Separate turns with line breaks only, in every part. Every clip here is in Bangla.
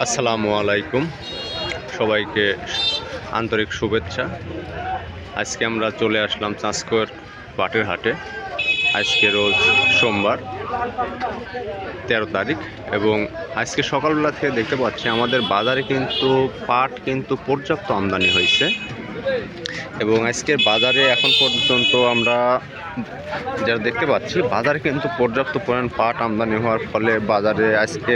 আসসালামু আলাইকুম, সবাইকে আন্তরিক শুভেচ্ছা। আজকে আমরা চলে আসলাম চাঁচকর পাটের হাটে। আজকে রোজ সোমবার 13 তারিখ এবং আজকে সকালবেলা থেকে দেখতে পাচ্ছি আমাদের বাজারে কিন্তু পাট কিন্তু পর্যাপ্ত আমদানি হয়েছে এবং আজকের বাজারে এখন পর্যন্ত আমরা যারা দেখতে পাচ্ছি বাজারে কিন্তু পর্যাপ্ত পরিমাণ পাট আমদানি হওয়ার ফলে বাজারে আজকে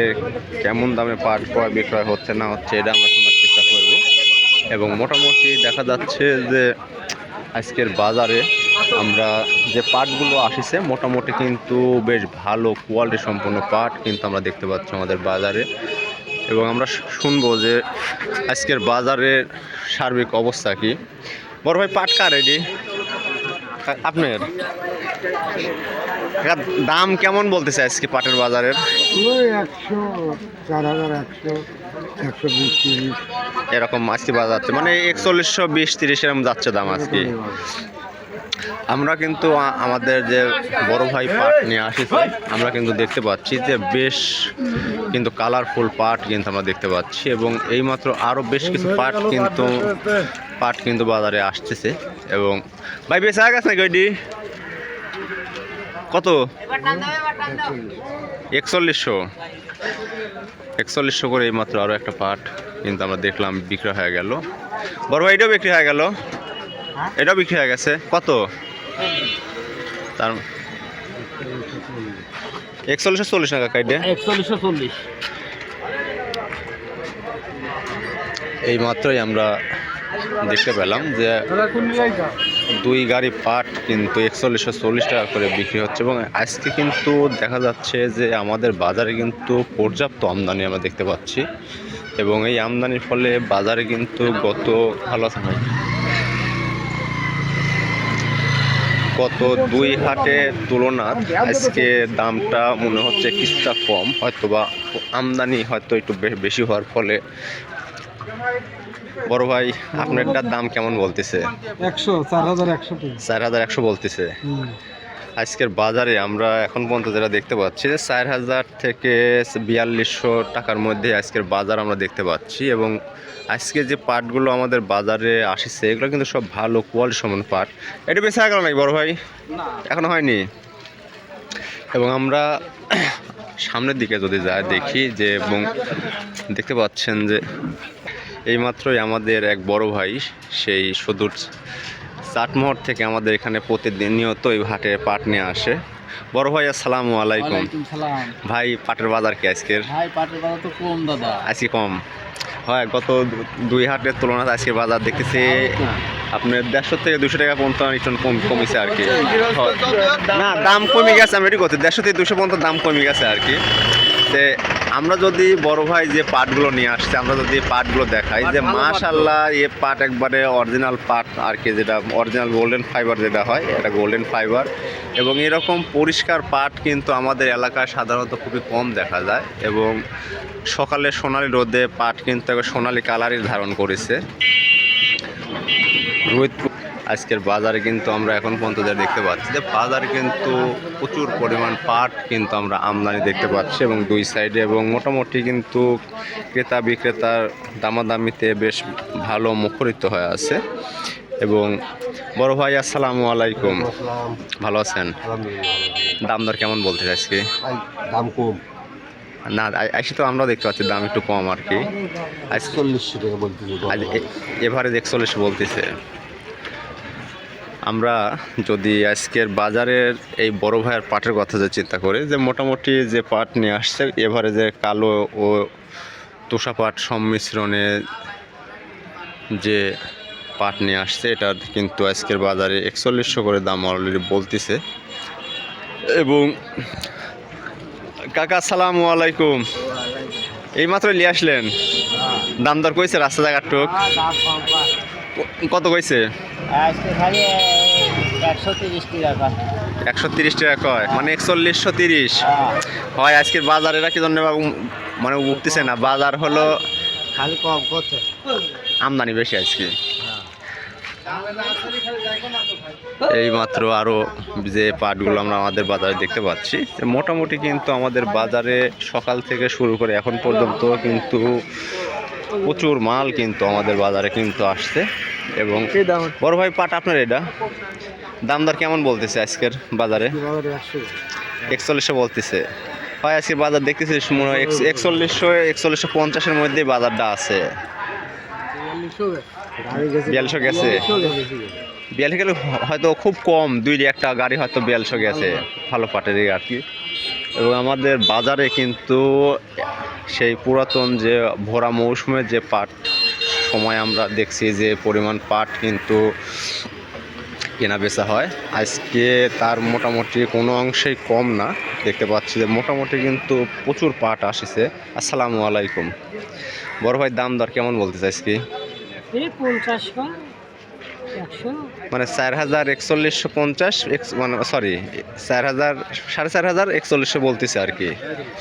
কেমন দামে পাট ক্রয় বিক্রয় হচ্ছে না হচ্ছে এটা আমরা শোনার চেষ্টা করব। এবং মোটামুটি দেখা যাচ্ছে যে আজকের বাজারে আমরা যে পাটগুলো আসছে মোটামুটি কিন্তু বেশ ভালো কোয়ালিটি সম্পন্ন পাট কিন্তু আমরা দেখতে পাচ্ছি আমাদের বাজারে। এবং আমরা শুনবো যে আজকের বাজারের সার্বিক অবস্থা কি। বড় ভাই, পাট কার রেডি আপনার দাম কেমন বলতেছে আজকে পাটের বাজারের?
100, 4,100, 120, 130
এরকম আজকে বাজার যাচ্ছে, মানে 4100, 20, 30 এরকম যাচ্ছে দাম আজকে। আমরা কিন্তু আমাদের যে বড় ভাই পাট নিয়ে আসিছে আমরা কিন্তু দেখতে পাচ্ছি যে বেশ কিন্তু কালারফুল পাট কিন্তু আমরা দেখতে পাচ্ছি এবং এইমাত্র আরও বেশ কিছু পাট কিন্তু বাজারে আসতেছে। এবং ভাই বেশ আগে গেছে নাকি কত? 4100 করে এইমাত্র আরও একটা পাট কিন্তু আমরা দেখলাম বিক্রি হয়ে গেল। বড় ভাই এটাও বিক্রি হয়ে গেল, এটাও বিক্রি হয়ে গেছে কত? তার 4140 টাকা কাইডে
140
এই মাত্রই আমরা দেখতে পেলাম যে 2 গাড়ি পাট কিন্তু 4140 টাকা করে বিক্রি হচ্ছে এবং আজকে কিন্তু দেখা যাচ্ছে যে আমাদের বাজারে কিন্তু পর্যাপ্ত আমদানি আমরা দেখতে পাচ্ছি এবং এই আমদানির ফলে বাজারে কিন্তু গত 2 হাটের তুলনায় আজকে দামটা মনে হচ্ছে কিছুটা কম, হয়তোবা আমদানি হয়তো একটু বেশি হওয়ার ফলে। বড় ভাই আপনারটার দাম কেমন বলতেছে? 4100 বলতেছে। আজকের বাজারে আমরা এখন পর্যন্ত যেটা দেখতে পাচ্ছি যে 4000 থেকে 4200 টাকার মধ্যে আজকের বাজার আমরা দেখতে পাচ্ছি। এবং আজকে যে পাটগুলো আমাদের বাজারে আসছে এগুলো কিন্তু সব ভালো কোয়ালিটি সম্পন্ন পাট। এটা বেশি গেল নাকি বড় ভাই? এখনো হয়নি। এবং আমরা সামনের দিকে যদি যাই দেখি যে এবং দেখতে পাচ্ছেন যে এইমাত্রই আমাদের এক বড় ভাই সেই সুদূর চাটমোহর থেকে আমাদের এখানে প্রতিনিয়ত এই হাটে পাট নিয়ে আসে। বড় ভাই আসসালামু আলাইকুম। ভাই পাটের বাজার কি আজকের?
ভাই পাটের বাজার তো কম দাদা,
আজকে কম হয়। গত 2 হাটের তুলনায় আজকে বাজার দেখতেছি আপনার 150 থেকে 200 টাকা পর্যন্ত একটু কমেছে আর কি। না দাম কমে গেছে, আমি এটি করছি 150 থেকে 200 পর্যন্ত দাম কমে গেছে আর কি। তে আমরা যদি বড় ভাই যে পাটগুলো নিয়ে আসছে আমরা যদি পাটগুলো দেখাই যে মাশাআল্লাহ এ পাট একবারে অরিজিনাল পাট আর কি, যেটা অরিজিনাল গোল্ডেন ফাইবার যেটা হয় এটা গোল্ডেন ফাইবার। এবং এরকম পরিষ্কার পাট কিন্তু আমাদের এলাকায় সাধারণত খুবই কম দেখা যায় এবং সকালে সোনালি রোদে পাট কিন্তু সোনালি কালারই ধারণ করেছে। আজকের বাজারে কিন্তু আমরা এখন পর্যন্ত যা দেখতে পাচ্ছি যে বাজারে কিন্তু প্রচুর পরিমাণ পাট কিন্তু আমরা আমদানি দেখতে পাচ্ছি এবং 2 সাইডে এবং মোটামুটি কিন্তু ক্রেতা বিক্রেতার দামাদামিতে বেশ ভালো মুখরিত হয়ে আছে। এবং বড় ভাই আসসালামু আলাইকুম, ভালো আছেন? দাম দর কেমন বলতে আজকে?
দাম কম
না আজকে তো আমরা দেখতে পাচ্ছি দাম একটু কম আর কি।
4100 টাকা বলতেছে,
এভারেজ 41 বলতেছে। আমরা যদি আজকের বাজারের এই বড় ভাইয়ের পাটের কথা যে চিন্তা করি যে মোটামুটি যে পাট নিয়ে আসছে এভারেজে কালো ও তোষা পাট সংমিশ্রণে যে পাট নিয়ে আসছে এটা কিন্তু আজকের বাজারে 4100 করে দাম অলরেডি বলতেছে। এবং কাকা আসসালামু আলাইকুম, এইমাত্র নিয়ে আসলেন, দাম দর কইছে রাস্তা জায়গার টুক কত কইছে? 130 টাকা কয়, মানে 4130 হয় আজকের বাজার। এরা কি জন্য মানে উঠতেছে না, বাজার হলো
খালি কম করছে,
আমদানি বেশি আজকে। এই মাত্র আরও যে পাটগুলো আমরা আমাদের বাজারে দেখতে পাচ্ছি, মোটামুটি কিন্তু আমাদের বাজারে সকাল থেকে শুরু করে এখন পর্যন্ত কিন্তু প্রচুর মাল কিন্তু আমাদের বাজারে কিন্তু আসছে। এবং বড় ভাই, পাট আপনার এটা দাম দর কেমন বলতেছে আজকের বাজারে? 4100 বলতেছে। হয় আজকের বাজার দেখতেছি 4150-এর মধ্যে বাজারটা আছে। 4200 গেছে। 42 গেলে হয়তো খুব কম, 2-1টা গাড়ি হয়তো 4200 গেছে ভালো পাটেরই আর কি। এবং আমাদের বাজারে কিন্তু সেই পুরাতন যে ভরা মৌসুমের যে পাট সময় আমরা দেখছি যে পরিমাণ পাট কিন্তু কেনা বেচা হয়, আজকে তার মোটামুটি কোনো অংশেই কম না। দেখতে পাচ্ছি যে মোটামুটি কিন্তু প্রচুর পাট আসছে। আসসালামু আলাইকুম বড় ভাই, দাম দর কেমন বলতে চাইছি কি?
50
মানে 4150, মানে সরি 4000, 4500 বলতেছে আর কি।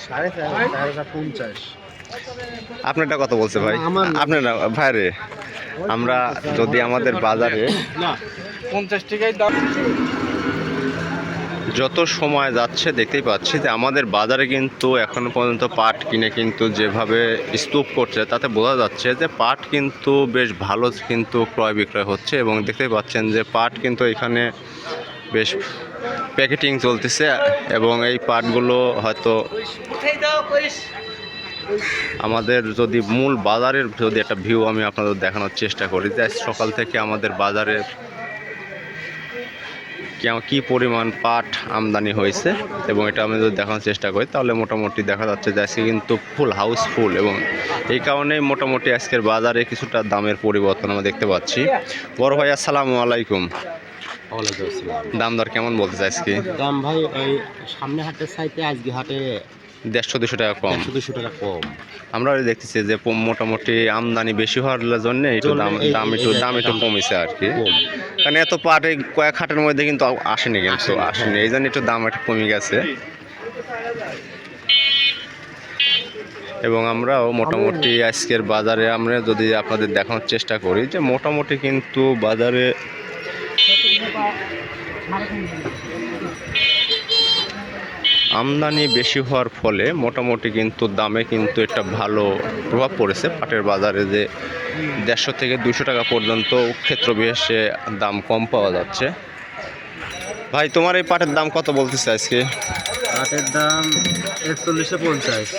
4550।
আপনারটা কত বলছে ভাই? আপনার ভাইরে, আমরা যদি আমাদের বাজারে
50 টাকায় দাম।
যত সময় যাচ্ছে দেখতেই পাচ্ছি যে আমাদের বাজারে কিন্তু এখনো পর্যন্ত পাট কিনে কিন্তু যেভাবে স্তূপ করছে, তাতে বোঝা যাচ্ছে যে পাট কিন্তু বেশ ভালো কিন্তু ক্রয় বিক্রয় হচ্ছে। এবং দেখতেই পাচ্ছেন যে পাট কিন্তু এখানে বেশ প্যাকেটিং চলতেছে। এবং এই পাটগুলো হয়তো আমাদের যদি মূল বাজারের যদি একটা ভিউ আমি আপনাদের দেখানোর চেষ্টা করি যে সকাল থেকে আমাদের বাজারের কী পরিমাণ পাট আমদানি হয়েছে, এবং এটা আমি যদি দেখানোর চেষ্টা করি তাহলে মোটামুটি দেখা যাচ্ছে যে আজকে কিন্তু ফুল হাউসফুল। এবং এই কারণেই মোটামুটি আজকের বাজারে কিছুটা দামের পরিবর্তন আমরা দেখতে পাচ্ছি। বড় ভাই আসসালামু আলাইকুম। দাম দর কেমন বলতে চাই আজকে?
দাম ভাই ওই সামনে হাটের চাইতে আজকে হাটে
150-200 টাকা কম।
200 টাকা কম।
আমরা দেখতেছি যে মোটামুটি আমদানি বেশি হওয়ার জন্য একটু দাম একটু কমেছে আর কি। কারণ এত পাট এই কয়েক হাটের মধ্যে কিন্তু আসেনি, এই জন্য একটু দাম একটু কমে গেছে। এবং আমরাও মোটামুটি আজকের বাজারে আমরা যদি আপনাদের দেখানোর চেষ্টা করি যে মোটামুটি কিন্তু বাজারে আমদানি বেশি হওয়ার ফলে মোটামুটি কিন্তু দামে কিন্তু একটা ভালো প্রভাব পড়েছে পাটের বাজারে, যে 150-200 টাকা পর্যন্ত ক্ষেত্র বিশেষে দাম কম পাওয়া যাচ্ছে। ভাই, তোমার এই পাটের দাম কত বলতেছে আজকে?
পাটের দাম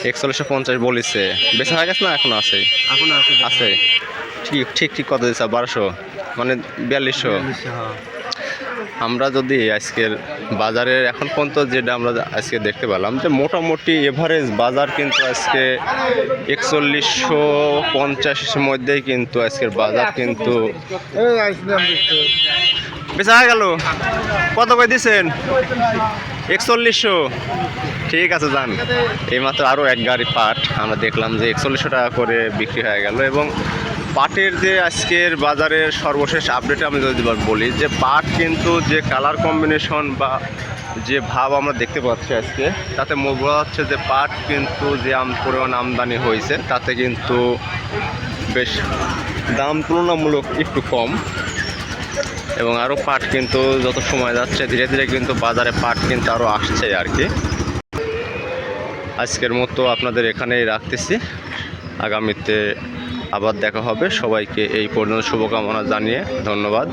4150 বলেছে। বেচা হয়ে গেছে না এখন আছে?
এখন
আছে। ঠিক কত দিচ্ছে? 1200, মানে 4200। আমরা যদি আজকের বাজারের এখন পর্যন্ত যেটা আমরা আজকে দেখতে পেলাম যে মোটামুটি এভারেজ বাজার কিন্তু আজকে 4150-এর মধ্যেই কিন্তু আজকের বাজার কিন্তু বেচা হয়ে গেল। কত করে দিচ্ছেন? 4100। ঠিক আছে, যান। এইমাত্র আরও এক গাড়ি পাট আমরা দেখলাম যে 4100 টাকা করে বিক্রি হয়ে গেল। এবং পাটের যে আজকের বাজারের সর্বশেষ আপডেট আমি যদি বলি যে পাট কিন্তু যে কালার কম্বিনেশন বা যে ভাব আমরা দেখতে পাচ্ছি আজকে, তাতে বোঝা যাচ্ছে যে পাট কিন্তু যে পরিমাণ আমদানি হয়েছে তাতে কিন্তু বেশ দাম তুলনামূলক একটু কম। এবং আরও পাট কিন্তু যত সময় যাচ্ছে ধীরে ধীরে কিন্তু বাজারে পাট কিন্তু আরও আসছে আর কি। আজকের মতো আপনাদের এখানেই রাখতেছি, আগামীতে আবার দেখা হবে। সবাইকে এই পর্যন্ত শুভকামনা জানিয়ে ধন্যবাদ।